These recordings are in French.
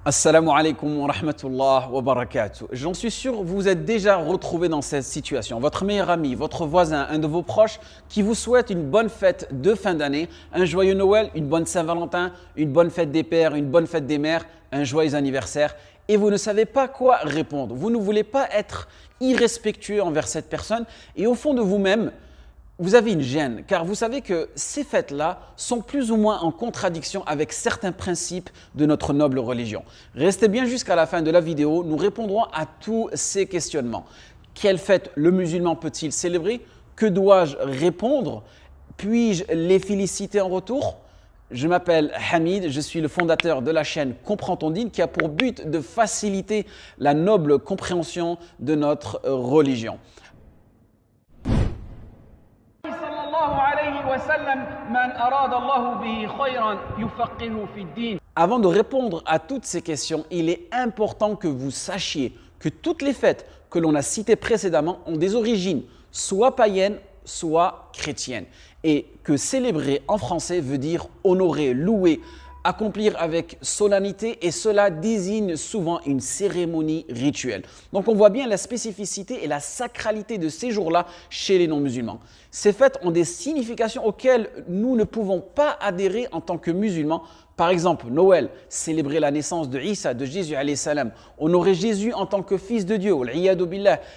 Assalamu alaikum wa rahmatullah wa barakatuh. J'en suis sûr, vous vous êtes déjà retrouvé dans cette situation. Votre meilleur ami, votre voisin, un de vos proches qui vous souhaite une bonne fête de fin d'année, un joyeux Noël, une bonne Saint-Valentin, une bonne fête des pères, une bonne fête des mères, un joyeux anniversaire et vous ne savez pas quoi répondre. Vous ne voulez pas être irrespectueux envers cette personne et au fond de vous-même, vous avez une gêne, car vous savez que ces fêtes-là sont plus ou moins en contradiction avec certains principes de notre noble religion. Restez bien jusqu'à la fin de la vidéo, nous répondrons à tous ces questionnements. Quelle fête le musulman peut-il célébrer? Que dois-je répondre? Puis-je les féliciter en retour? Je m'appelle Hamid, je suis le fondateur de la chaîne Comprends ton Dîn qui a pour but de faciliter la noble compréhension de notre religion. Avant de répondre à toutes ces questions, il est important que vous sachiez que toutes les fêtes que l'on a citées précédemment ont des origines soit païennes, soit chrétiennes. Et que célébrer en français veut dire honorer, louer, accomplir avec solennité et cela désigne souvent une cérémonie rituelle. Donc on voit bien la spécificité et la sacralité de ces jours-là chez les non-musulmans. Ces fêtes ont des significations auxquelles nous ne pouvons pas adhérer en tant que musulmans. Par exemple, Noël, célébrer la naissance de Isa, de Jésus alayhi salam, honorer Jésus en tant que fils de Dieu,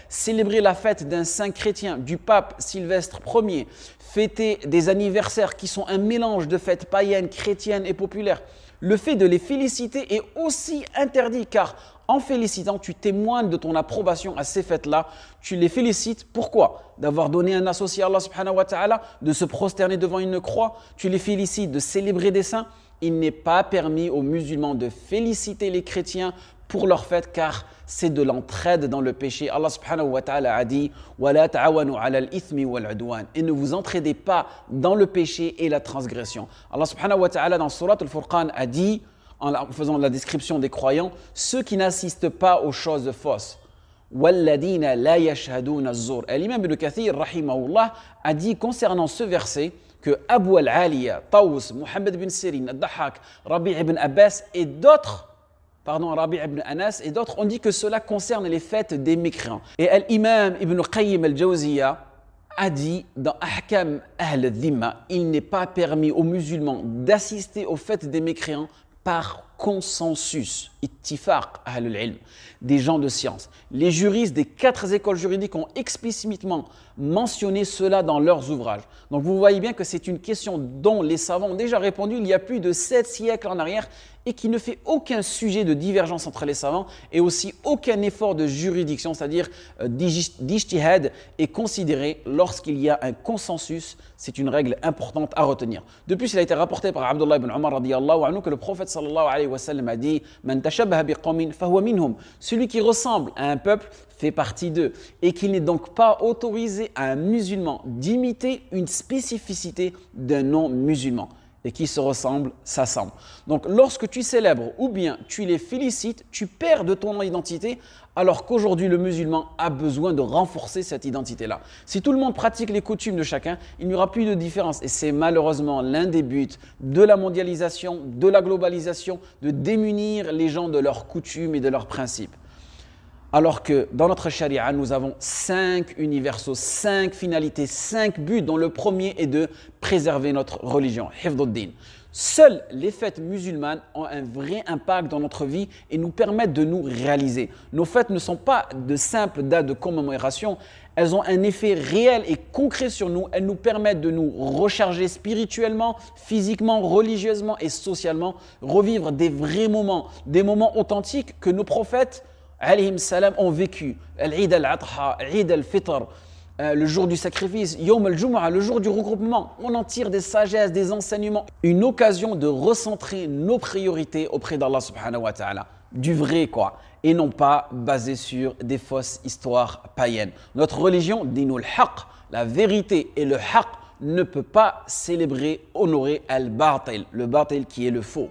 célébrer la fête d'un saint chrétien, du pape Sylvestre Ier, fêter des anniversaires qui sont un mélange de fêtes païennes, chrétiennes et populaires. Le fait de les féliciter est aussi interdit car en félicitant, tu témoignes de ton approbation à ces fêtes-là. Tu les félicites. Pourquoi? D'avoir donné un associé à Allah subhanahu wa ta'ala, de se prosterner devant une croix. Tu les félicites de célébrer des saints. Il n'est pas permis aux musulmans de féliciter les chrétiens pour leur fête car c'est de l'entraide dans le péché. Allah subhanahu wa ta'ala a dit وَلَا تَعَوَنُوا عَلَى الْإِثْمِ وَالْعُدْوَانِ et ne vous entraidez pas dans le péché et la transgression. Allah subhanahu wa ta'ala dans Surat al-Furqan a dit en faisant la description des croyants, ceux qui n'assistent pas aux choses fausses. وَالَّذِينَ لَا يَشْهَدُونَ الزُّورَ. Et l'imam Ibn Kathir rahimahullah a dit concernant ce verset que Abu al-Aliya, Taous, Muhammad ibn Sirin, Ad-Dahhak, Rabi' ibn Abbas et d'autres Rabi' ibn Anas et d'autres ont dit que cela concerne les fêtes des mécréants. Et l'imam Ibn Qayyim al-Jawziyya a dit dans Ahkam Ahl al-Dhimma, il n'est pas permis aux musulmans d'assister aux fêtes des mécréants par consensus, ittifaq ahl al-ilm, des gens de science. Les juristes des 4 écoles juridiques ont explicitement mentionné cela dans leurs ouvrages. Donc vous voyez bien que c'est une question dont les savants ont déjà répondu il y a plus de 7 siècles en arrière et qui ne fait aucun sujet de divergence entre les savants et aussi aucun effort de juridiction, c'est-à-dire d'ijtihad est considéré lorsqu'il y a un consensus. C'est une règle importante à retenir. De plus, il a été rapporté par Abdullah ibn Umar radiyallahu anhu que le prophète sallallahu alayhi wa sallam a dit Man tashabbaha biqawmin fahuwa minhum. Celui qui ressemble à un peuple fait partie d'eux et qu'il n'est donc pas autorisé à un musulman d'imiter une spécificité d'un non-musulman. Et qui se ressemble, s'assemble. Donc lorsque tu célèbres ou bien tu les félicites, tu perds de ton identité alors qu'aujourd'hui le musulman a besoin de renforcer cette identité-là. Si tout le monde pratique les coutumes de chacun, il n'y aura plus de différence et c'est malheureusement l'un des buts de la mondialisation, de la globalisation, de démunir les gens de leurs coutumes et de leurs principes. Alors que dans notre charia, nous avons 5 universaux, 5 finalités, 5 buts dont le premier est de préserver notre religion, hifdud-din. Seules les fêtes musulmanes ont un vrai impact dans notre vie et nous permettent de nous réaliser. Nos fêtes ne sont pas de simples dates de commémoration, elles ont un effet réel et concret sur nous. Elles nous permettent de nous recharger spirituellement, physiquement, religieusement et socialement, revivre des vrais moments, des moments authentiques que nos prophètes alayhim salam ont vécu. L'Eid al-Adha, Eid al-Fitr, le jour du sacrifice, Yom al-Jumu'ah, le jour du regroupement. On en tire des sagesses, des enseignements. Une occasion de recentrer nos priorités auprès d'Allah subhanahu wa ta'ala. Du vrai quoi. Et non pas basé sur des fausses histoires païennes. Notre religion, dinul haqq, la vérité et le haqq ne peut pas célébrer, honorer al-batil, le batil qui est le faux.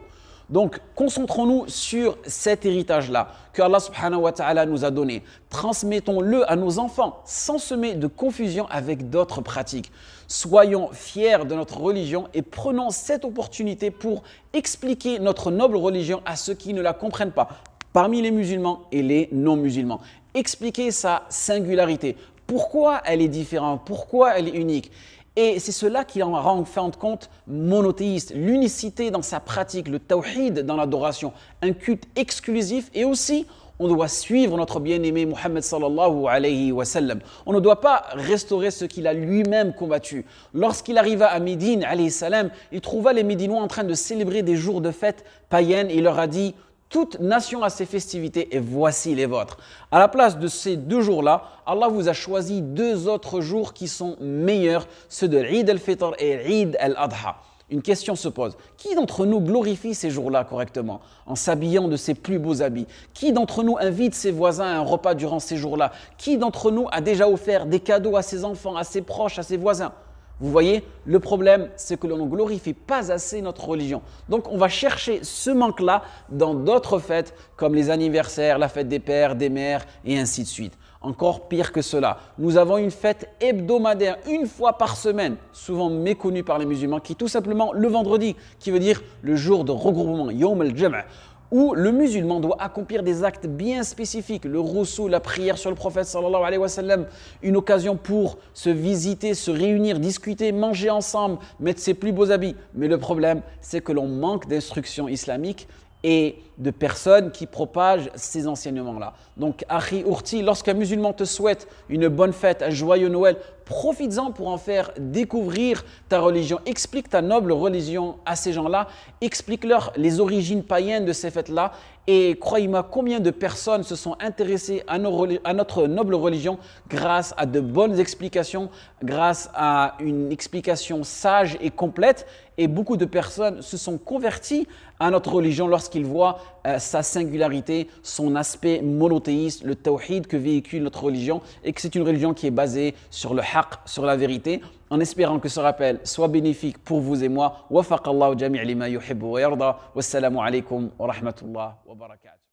Donc, concentrons-nous sur cet héritage-là que Allah subhanahu wa ta'ala nous a donné. Transmettons-le à nos enfants sans semer de confusion avec d'autres pratiques. Soyons fiers de notre religion et prenons cette opportunité pour expliquer notre noble religion à ceux qui ne la comprennent pas, parmi les musulmans et les non-musulmans. Expliquer sa singularité. Pourquoi elle est différente? Pourquoi elle est unique? Et c'est cela qui en rend en fin de compte monothéiste, l'unicité dans sa pratique, le tawhid dans l'adoration, un culte exclusif et aussi on doit suivre notre bien-aimé Muhammad sallallahu alayhi wa sallam. On ne doit pas restaurer ce qu'il a lui-même combattu. Lorsqu'il arriva à Médine alayhi salam, il trouva les Médinois en train de célébrer des jours de fête païennes et il leur a dit: toute nation a ses festivités et voici les vôtres. À la place de ces 2 jours-là, Allah vous a choisi 2 autres jours qui sont meilleurs, ceux de l'Eid al-Fitr et l'Eid al-Adha. Une question se pose. Qui d'entre nous glorifie ces jours-là correctement en s'habillant de ses plus beaux habits? Qui d'entre nous invite ses voisins à un repas durant ces jours-là? Qui d'entre nous a déjà offert des cadeaux à ses enfants, à ses proches, à ses voisins? Vous voyez, le problème, c'est que l'on ne glorifie pas assez notre religion. Donc, on va chercher ce manque-là dans d'autres fêtes, comme les anniversaires, la fête des pères, des mères, et ainsi de suite. Encore pire que cela, nous avons une fête hebdomadaire, une fois par semaine, souvent méconnue par les musulmans, qui est tout simplement le vendredi, qui veut dire le jour de regroupement, Yawm al-Jam', où le musulman doit accomplir des actes bien spécifiques, le rousseau, la prière sur le prophète sallallahu alayhi wa sallam, une occasion pour se visiter, se réunir, discuter, manger ensemble, mettre ses plus beaux habits. Mais le problème, c'est que l'on manque d'instructions islamiques et de personnes qui propagent ces enseignements-là. Donc, Akhi Urti, lorsqu'un musulman te souhaite une bonne fête, un joyeux Noël, profites-en pour en faire découvrir ta religion. Explique ta noble religion à ces gens-là, explique-leur les origines païennes de ces fêtes-là et croyez-moi combien de personnes se sont intéressées à notre noble religion grâce à de bonnes explications, grâce à une explication sage et complète et beaucoup de personnes se sont converties à notre religion lorsqu'ils voient sa singularité, son aspect monothéiste, le tawhid que véhicule notre religion et que c'est une religion qui est basée sur le haqq, sur la vérité, en espérant que ce rappel soit bénéfique pour vous et moi. Wafaqallahu jami' lima yuhibbu wa yarda. Wassalamu alaikum wa rahmatullah wa barakatuh.